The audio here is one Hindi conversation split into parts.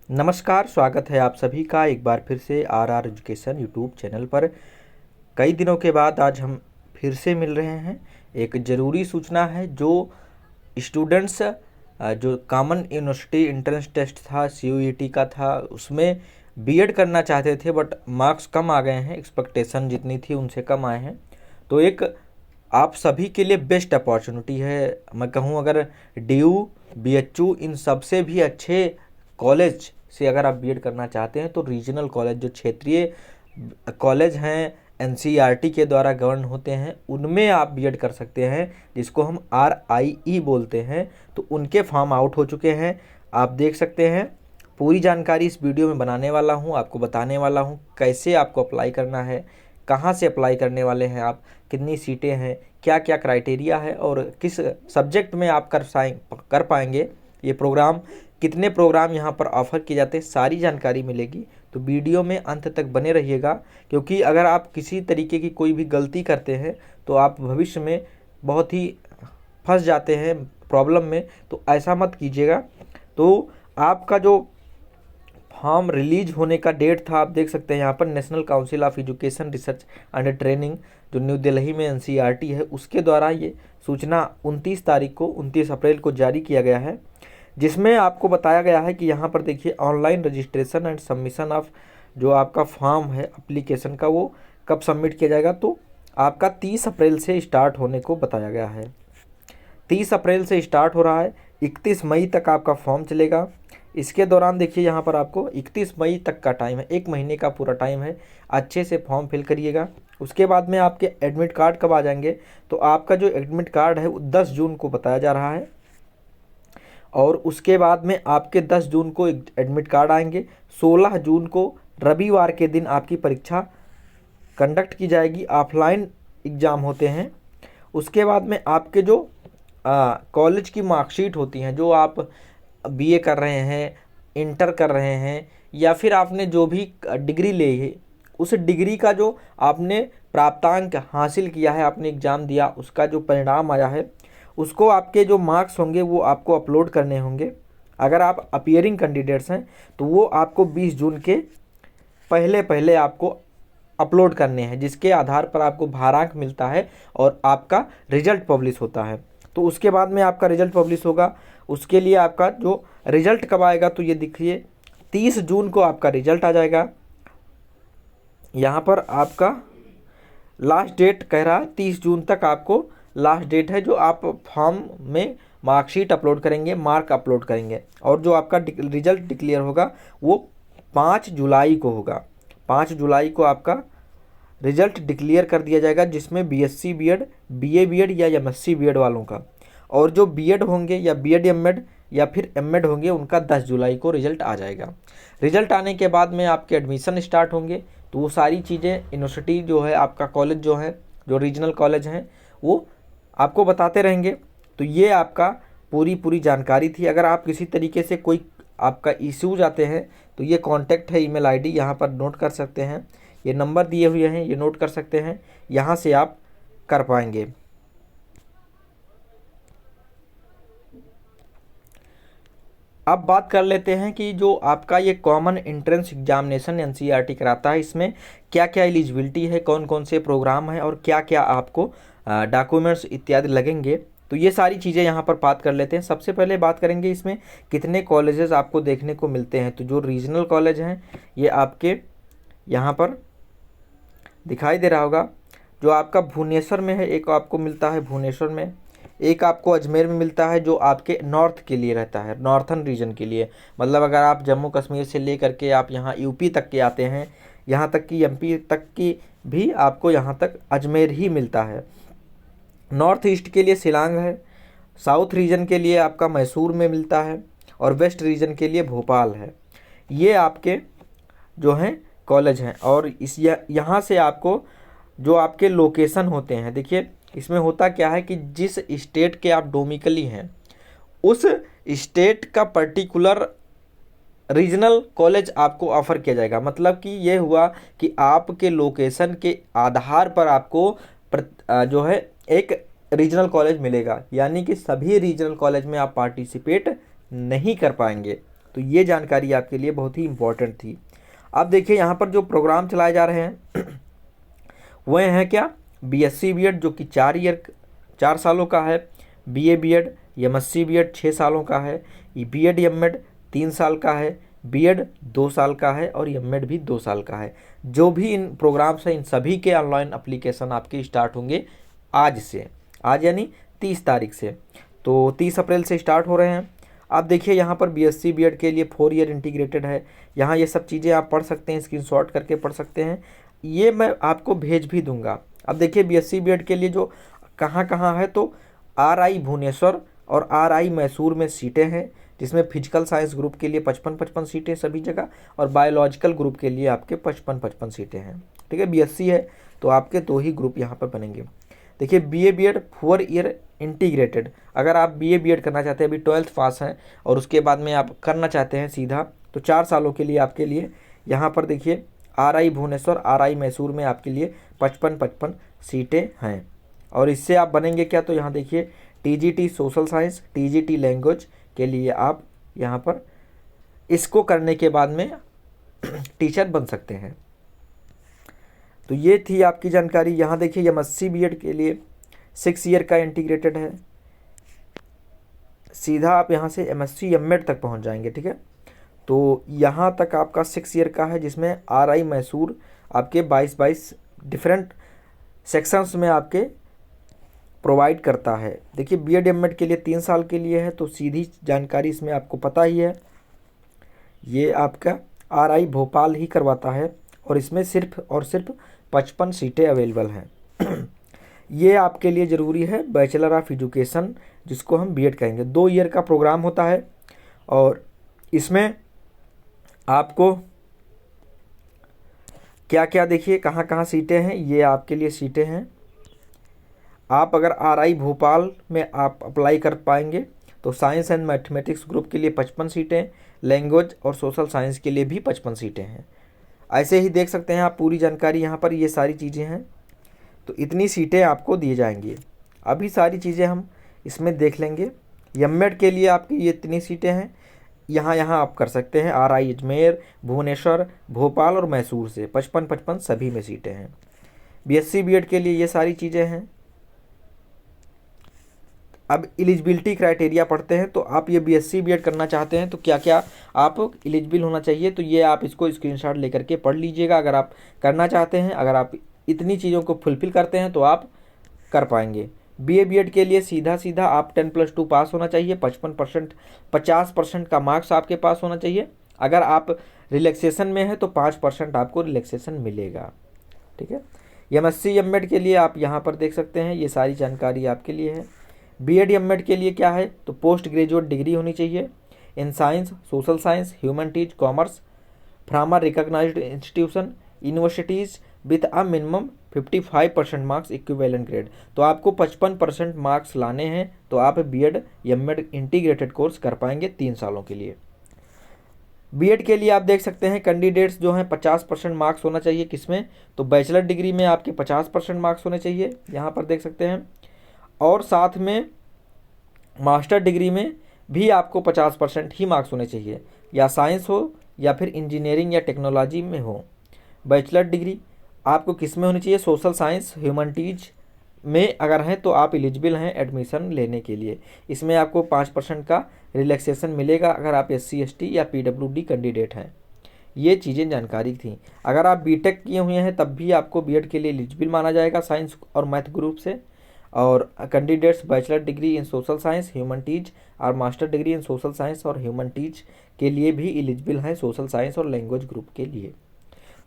नमस्कार, स्वागत है आप सभी का एक बार फिर से आर एजुकेशन यूट्यूब चैनल पर। कई दिनों के बाद आज हम फिर से मिल रहे हैं। एक ज़रूरी सूचना है जो स्टूडेंट्स जो कॉमन यूनिवर्सिटी एंट्रेंस टेस्ट था CUET का था, उसमें बीएड करना चाहते थे बट मार्क्स कम आ गए हैं, एक्सपेक्टेशन जितनी थी उनसे कम आए हैं। तो एक आप सभी के लिए बेस्ट अपॉर्चुनिटी है। मैं कहूँ अगर DU BHU इन सबसे भी अच्छे कॉलेज से अगर आप बीएड करना चाहते हैं तो रीजनल कॉलेज जो क्षेत्रीय कॉलेज हैं NCERT के द्वारा गवर्न होते हैं उनमें आप बीएड कर सकते हैं, जिसको हम RIE बोलते हैं। तो उनके फॉर्म आउट हो चुके हैं, आप देख सकते हैं। पूरी जानकारी इस वीडियो में बनाने वाला हूं, आपको बताने वाला हूं कैसे आपको अप्लाई करना है, कहां से अप्लाई करने वाले हैं आप, कितनी सीटें हैं, क्या क्या क्राइटेरिया है और किस सब्जेक्ट में आप कर पाएंगे ये प्रोग्राम, कितने प्रोग्राम यहाँ पर ऑफ़र किए जाते हैं, सारी जानकारी मिलेगी। तो वीडियो में अंत तक बने रहिएगा, क्योंकि अगर आप किसी तरीके की कोई भी गलती करते हैं तो आप भविष्य में बहुत ही फंस जाते हैं प्रॉब्लम में। तो ऐसा मत कीजिएगा। तो आपका जो फॉर्म रिलीज होने का डेट था आप देख सकते हैं यहाँ पर, national council of education research and training जो न्यू दिल्ली में NCERT है उसके द्वारा ये सूचना 29 अप्रैल को जारी किया गया है, जिसमें आपको बताया गया है कि यहाँ पर देखिए online registration and submission of जो आपका फॉर्म है एप्लीकेशन का वो कब सबमिट किया जाएगा। तो आपका 30 अप्रैल से स्टार्ट होने को बताया गया है। 30 अप्रैल से स्टार्ट हो रहा है, 31 मई तक आपका फॉर्म चलेगा। इसके दौरान देखिए यहाँ पर आपको 31 मई तक का टाइम है, 1 महीने का पूरा टाइम है। अच्छे से फॉर्म फिल करिएगा। उसके बाद में आपके एडमिट कार्ड कब आ जाएंगे, तो आपका जो एडमिट कार्ड है वो 10 जून को बताया जा रहा है। और उसके बाद में आपके 10 जून को एडमिट कार्ड आएंगे। 16 जून को रविवार के दिन आपकी परीक्षा कंडक्ट की जाएगी, ऑफलाइन एग्ज़ाम होते हैं। उसके बाद में आपके जो कॉलेज की मार्कशीट होती हैं, जो आप BA कर रहे हैं, इंटर कर रहे हैं या फिर आपने जो भी डिग्री ली है उस डिग्री का जो आपने प्राप्तांक हासिल किया है, आपने एग्ज़ाम दिया, उसका जो परिणाम आया है उसको आपके जो मार्क्स होंगे वो आपको अपलोड करने होंगे। अगर आप अपीयरिंग कैंडिडेट्स हैं तो वो आपको 20 जून के पहले पहले आपको अपलोड करने हैं, जिसके आधार पर आपको भारांक मिलता है और आपका रिजल्ट पब्लिश होता है। तो उसके बाद में आपका रिजल्ट पब्लिश होगा। उसके लिए आपका जो रिजल्ट कब आएगा, तो ये देखिए 30 जून को आपका रिजल्ट आ जाएगा। यहाँ पर आपका लास्ट डेट कह रहा है 30 जून तक आपको लास्ट डेट है, जो आप फॉर्म में मार्कशीट अपलोड करेंगे, मार्क अपलोड करेंगे। और जो आपका रिजल्ट डिक्लेयर होगा वो 5 जुलाई को होगा। 5 जुलाई को आपका रिजल्ट डिक्लेयर कर दिया जाएगा, जिसमें BSc BEd, BA BEd या MSc BEd वालों का, और जो BEd होंगे या BEd MAd या फिर MAd होंगे उनका 10 जुलाई को रिजल्ट आ जाएगा। रिजल्ट आने के बाद में आपके एडमिशन स्टार्ट होंगे। तो वो सारी चीज़ें यूनिवर्सिटी जो है, आपका कॉलेज जो है, जो रीजनल कॉलेज हैं, वो आपको बताते रहेंगे। तो ये आपका पूरी जानकारी थी। अगर आप किसी तरीके से कोई आपका इश्यूज आते हैं तो ये कॉन्टैक्ट है, ईमेल ID यहाँ पर नोट कर सकते हैं, ये नंबर दिए हुए हैं, ये नोट कर सकते हैं, यहाँ से आप कर पाएंगे। अब बात कर लेते हैं कि जो आपका ये कॉमन एंट्रेंस एग्जामिनेशन NCERT कराता है, इसमें क्या क्या एलिजिबिलिटी है, कौन कौन से प्रोग्राम हैं और क्या क्या आपको डॉक्यूमेंट्स इत्यादि लगेंगे। तो ये सारी चीज़ें यहाँ पर बात कर लेते हैं। सबसे पहले बात करेंगे इसमें कितने कॉलेजेस आपको देखने को मिलते हैं। तो जो रीजनल कॉलेज हैं ये आपके यहाँ पर दिखाई दे रहा होगा। जो आपका भुवनेश्वर में है, एक आपको मिलता है भुवनेश्वर में, एक आपको अजमेर में मिलता है, जो आपके नॉर्थ के लिए रहता है, नॉर्थन रीजन के लिए। मतलब अगर आप जम्मू कश्मीर से लेकर के आप यहाँ UP तक के आते हैं, यहाँ तक कि MP तक की भी आपको यहाँ तक अजमेर ही मिलता है। नॉर्थ ईस्ट के लिए शिलांग है, साउथ रीजन के लिए आपका मैसूर में मिलता है और वेस्ट रीजन के लिए भोपाल है। ये आपके जो हैं कॉलेज हैं। और इस यहाँ से आपको जो आपके लोकेशन होते हैं, देखिए इसमें होता क्या है कि जिस स्टेट के आप डोमिकली हैं उस स्टेट का पर्टिकुलर रीजनल कॉलेज आपको ऑफ़र किया जाएगा। मतलब कि ये हुआ कि आपके लोकेशन के आधार पर आपको जो है एक रीजनल कॉलेज मिलेगा, यानी कि सभी रीजनल कॉलेज में आप पार्टिसिपेट नहीं कर पाएंगे। तो ये जानकारी आपके लिए बहुत ही इम्पोर्टेंट थी। अब देखिए यहाँ पर जो प्रोग्राम चलाए जा रहे हैं वह हैं क्या, बीएससी बीएड जो कि 4 सालों का है, बीए बीएड, एमएससी बीएड 6 सालों का है, बीएड एमएड 3 साल का है, बीएड 2 साल का है और एमएड भी 2 साल का है। जो भी इन प्रोग्राम्स हैं इन सभी के ऑनलाइन एप्लीकेशन आपके स्टार्ट होंगे आज से, आज यानी 30 तारीख से। तो 30 अप्रैल से स्टार्ट हो रहे हैं। आप देखिए यहाँ पर बीएससी बीएड के लिए 4 ईयर इंटीग्रेटेड है। यहाँ ये सब चीज़ें आप पढ़ सकते हैं, स्क्रीनशॉट करके पढ़ सकते हैं, ये मैं आपको भेज भी दूंगा। अब देखिए बीएससी बीएड के लिए जो कहाँ कहाँ है, तो आरआई भुवनेश्वर और आरआई मैसूर में सीटें हैं, जिसमें फिजिकल साइंस ग्रुप के लिए 55-55 सीटें सभी जगह, और बायोलॉजिकल ग्रुप के लिए आपके 55-55 सीटें हैं। ठीक है, बीएससी है तो आपके 2 ही ग्रुप यहाँ पर बनेंगे। देखिए बीए बीएड 4 ईयर इंटीग्रेटेड, अगर आप बीए बीएड करना चाहते हैं, अभी 12th पास हैं और उसके बाद में आप करना चाहते हैं सीधा, तो 4 सालों के लिए आपके लिए यहाँ पर देखिए आरआई भुवनेश्वर, आरआई मैसूर में आपके लिए 55-55 सीटें हैं। और इससे आप बनेंगे क्या, तो यहाँ देखिए TGT social science, TGT language के लिए आप यहाँ पर इसको करने के बाद में टीचर बन सकते हैं। तो ये थी आपकी जानकारी। यहाँ देखिए एमएससी बीएड के लिए 6 ईयर का इंटीग्रेटेड है, सीधा आप यहाँ से एमएससी एमएड तक पहुँच जाएंगे। ठीक है, तो यहाँ तक आपका 6 ईयर का है, जिसमें आरआई मैसूर आपके 22 डिफरेंट सेक्शंस में आपके प्रोवाइड करता है। देखिए बीएड एमएड के लिए 3 साल के लिए है, तो सीधी जानकारी इसमें आपको पता ही है, ये आपका आरआई भोपाल ही करवाता है और इसमें सिर्फ और सिर्फ 55 सीटें अवेलेबल हैं। ये आपके लिए ज़रूरी है, बैचलर ऑफ एजुकेशन जिसको हम बीएड कहेंगे। 2 ईयर का प्रोग्राम होता है और इसमें आपको क्या क्या, देखिए कहाँ कहाँ सीटें हैं, ये आपके लिए सीटें हैं। आप अगर आरआई भोपाल में आप अप्लाई कर पाएंगे तो साइंस एंड मैथमेटिक्स ग्रुप के लिए 55 सीटें, लैंग्वेज और सोशल साइंस के लिए भी 55 सीटें हैं। ऐसे ही देख सकते हैं आप पूरी जानकारी, यहाँ पर ये सारी चीज़ें हैं, तो इतनी सीटें आपको दी जाएंगी। अभी सारी चीज़ें हम इसमें देख लेंगे। एमएड के लिए आपकी ये इतनी सीटें हैं, यहाँ आप कर सकते हैं, आरआई अजमेर, भुवनेश्वर, भोपाल और मैसूर से 55-55 सभी में सीटें हैं। बीएससी बीएड के लिए ये सारी चीज़ें हैं। अब एलिजिबिलिटी क्राइटेरिया पढ़ते हैं, तो आप ये बीएससी बीएड करना चाहते हैं तो क्या क्या आप एलिजिबल होना चाहिए, तो ये आप इसको स्क्रीनशॉट लेकर के पढ़ लीजिएगा अगर आप करना चाहते हैं। अगर आप इतनी चीज़ों को फुलफिल करते हैं तो आप कर पाएंगे। बीए बीएड के लिए सीधा आप 10+2 पास होना चाहिए, 50% का मार्क्स आपके पास होना चाहिए। अगर आप रिलैक्सेशन में हैं तो 5% आपको रिलैक्सेशन मिलेगा। ठीक है, एमएससी एमएड के लिए आप यहाँ पर देख सकते हैं, ये सारी जानकारी आपके लिए है। बीएड एमएड के लिए क्या है, तो पोस्ट ग्रेजुएट डिग्री होनी चाहिए in science, social science, humanities, commerce from a recognised institution, universities with a minimum 55% marks equivalent grade. तो आपको 55% मार्क्स लाने हैं तो आप बीएड एमएड इंटीग्रेटेड कोर्स कर पाएंगे 3 सालों के लिए। बीएड के लिए आप देख सकते हैं कैंडिडेट्स जो हैं 50% मार्क्स होना चाहिए, किसमें, तो बैचलर डिग्री में आपके 50% मार्क्स होने चाहिए, यहाँ पर देख सकते हैं। और साथ में मास्टर डिग्री में भी आपको 50% ही मार्क्स होने चाहिए, या साइंस हो या फिर इंजीनियरिंग या टेक्नोलॉजी में हो। बैचलर डिग्री आपको किस में होनी चाहिए, सोशल साइंस, ह्यूमैनिटीज में अगर हैं तो आप एलिजिबल हैं एडमिशन लेने के लिए। इसमें आपको 5% का रिलैक्सेशन मिलेगा अगर आप SC ST या PWD कैंडिडेट हैं। ये चीज़ें जानकारी थी। अगर आप बीटेक किए हुए हैं तब भी आपको बीएड के लिए एलिजिबल माना जाएगा साइंस और मैथ ग्रुप से। और candidates bachelor degree in social science, humanities और master degree in social science और ह्यूमैनिटीज के लिए भी एलिजिबल हैं सोशल साइंस और लैंग्वेज ग्रुप के लिए।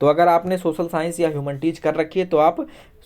तो अगर आपने सोशल साइंस या ह्यूमैनिटीज कर रखी है तो आप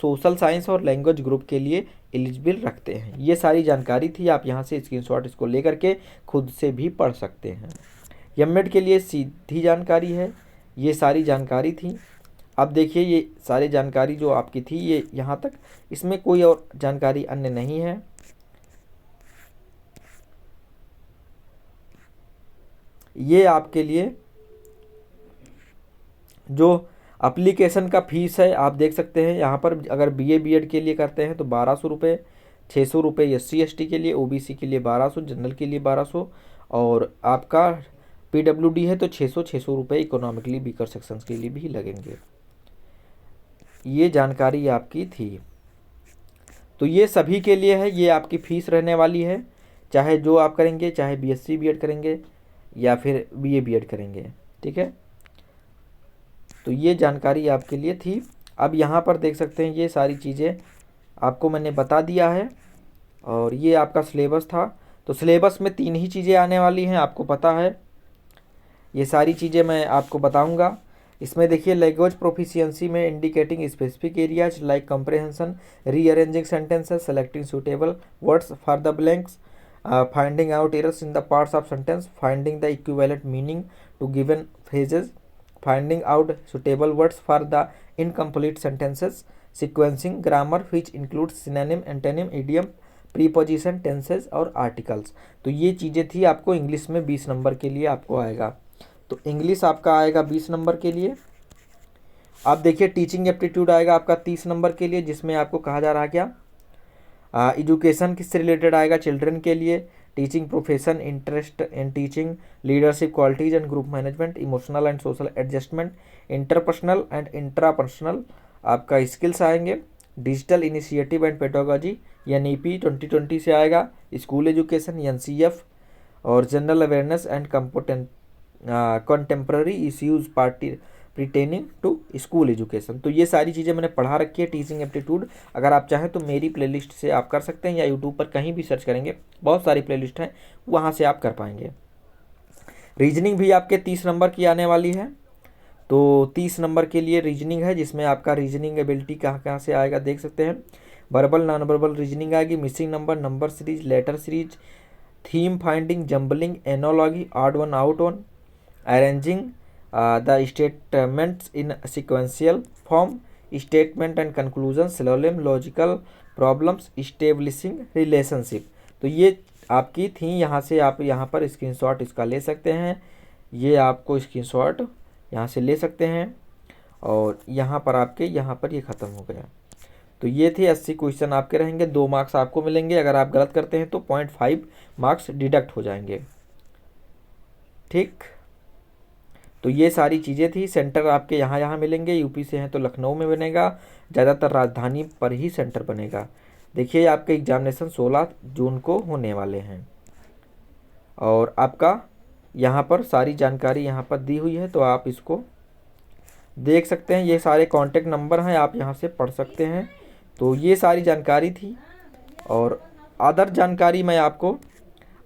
सोशल साइंस और लैंग्वेज ग्रुप के लिए एलिजिबल रखते हैं। ये सारी जानकारी थी, आप यहाँ से स्क्रीनशॉट इसको लेकर के खुद से भी पढ़ सकते हैं। एमएड के लिए सीधी जानकारी है, ये सारी जानकारी थी। अब देखिए ये सारी जानकारी जो आपकी थी ये यहाँ तक, इसमें कोई और जानकारी अन्य नहीं है। ये आपके लिए जो एप्लीकेशन का फीस है आप देख सकते हैं यहाँ पर। अगर बीए बीएड के लिए करते हैं तो 1200 रुपये, 600 रुपये SC ST के लिए, OBC के लिए 1200, जनरल के लिए 1200 और आपका PWD है तो 600 रुपये इकोनॉमिकली वीकर सेक्शंस के लिए भी लगेंगे। ये जानकारी आपकी थी। तो ये सभी के लिए है, ये आपकी फ़ीस रहने वाली है, चाहे जो आप करेंगे, चाहे BSc B.Ed करेंगे या फिर BA B.Ed करेंगे, ठीक है। तो ये जानकारी आपके लिए थी। अब यहाँ पर देख सकते हैं ये सारी चीज़ें आपको मैंने बता दिया है, और ये आपका सिलेबस था। तो सिलेबस में 3 ही चीज़ें आने वाली हैं, आपको पता है। ये सारी चीज़ें मैं आपको बताऊंगा। इसमें देखिए लैंग्वेज प्रोफिशिएंसी में indicating specific areas like comprehension, rearranging sentences, selecting suitable words for the blanks, finding out errors in the parts of sentence, finding the equivalent meaning to given phrases, finding out suitable words for the incomplete sentences, sequencing grammar which include synonym, antonym, idiom, preposition, tenses और आर्टिकल्स। तो ये चीज़ें थी आपको इंग्लिश में 20 नंबर के लिए आपको आएगा। तो इंग्लिश आपका आएगा 20 नंबर के लिए। आप देखिए टीचिंग एप्टीट्यूड आएगा आपका 30 नंबर के लिए, जिसमें आपको कहा जा रहा है क्या, एजुकेशन किससे रिलेटेड आएगा, चिल्ड्रन के लिए, teaching profession, interest in teaching, leadership qualities and group management, emotional and social adjustment, interpersonal and intrapersonal आपका स्किल्स आएंगे, digital initiative and pedagogy NEP 2020 से आएगा, स्कूल एजुकेशन NCF, और general awareness and contemporary issues pertaining to school education. तो ये सारी चीज़ें मैंने पढ़ा रखी है टीचिंग एप्टीट्यूड। अगर आप चाहें तो मेरी प्लेलिस्ट से आप कर सकते हैं, या यूट्यूब पर कहीं भी सर्च करेंगे, बहुत सारी प्लेलिस्ट हैं, वहाँ से आप कर पाएंगे। रीजनिंग भी आपके 30 नंबर की आने वाली है। तो 30 नंबर के लिए रीजनिंग है, जिसमें आपका रीजनिंग एबिलिटी कहाँ कहाँ से आएगा देख सकते हैं। वर्बल नॉन वर्बल रीजनिंग आएगी, missing number, number series, letter series, theme finding, jumbling, analogy, odd one out one, arranging the statements in sequential form, statement and conclusion, syllogism, logical problems, establishing relationship. तो ये आपकी थी। यहाँ से आप यहाँ पर स्क्रीनशॉट इसका ले सकते हैं, ये आपको स्क्रीनशॉट यहाँ से ले सकते हैं, और यहाँ पर आपके यहाँ पर ये ख़त्म हो गया। तो ये थे 80 क्वेश्चन आपके रहेंगे, 2 मार्क्स आपको मिलेंगे। अगर आप गलत करते हैं तो 0.5 मार्क्स डिडक्ट हो जाएंगे, ठीक। तो ये सारी चीज़ें थी। सेंटर आपके यहाँ मिलेंगे, यूपी से हैं तो लखनऊ में बनेगा, ज़्यादातर राजधानी पर ही सेंटर बनेगा। देखिए आपके एग्जामिनेशन 16 जून को होने वाले हैं, और आपका यहाँ पर सारी जानकारी यहाँ पर दी हुई है, तो आप इसको देख सकते हैं। ये सारे कॉन्टैक्ट नंबर हैं, आप यहाँ से पढ़ सकते हैं। तो ये सारी जानकारी थी, और अदर जानकारी मैं आपको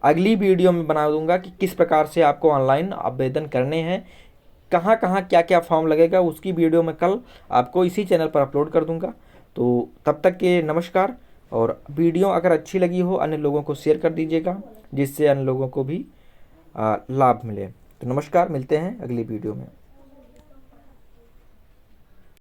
अगली वीडियो में बना दूंगा कि किस प्रकार से आपको ऑनलाइन आवेदन करने हैं, कहाँ कहाँ क्या क्या फॉर्म लगेगा, उसकी वीडियो मैं कल आपको इसी चैनल पर अपलोड कर दूंगा। तो तब तक के नमस्कार, और वीडियो अगर अच्छी लगी हो अन्य लोगों को शेयर कर दीजिएगा, जिससे अन्य लोगों को भी लाभ मिले। तो नमस्कार, मिलते हैं अगली वीडियो में।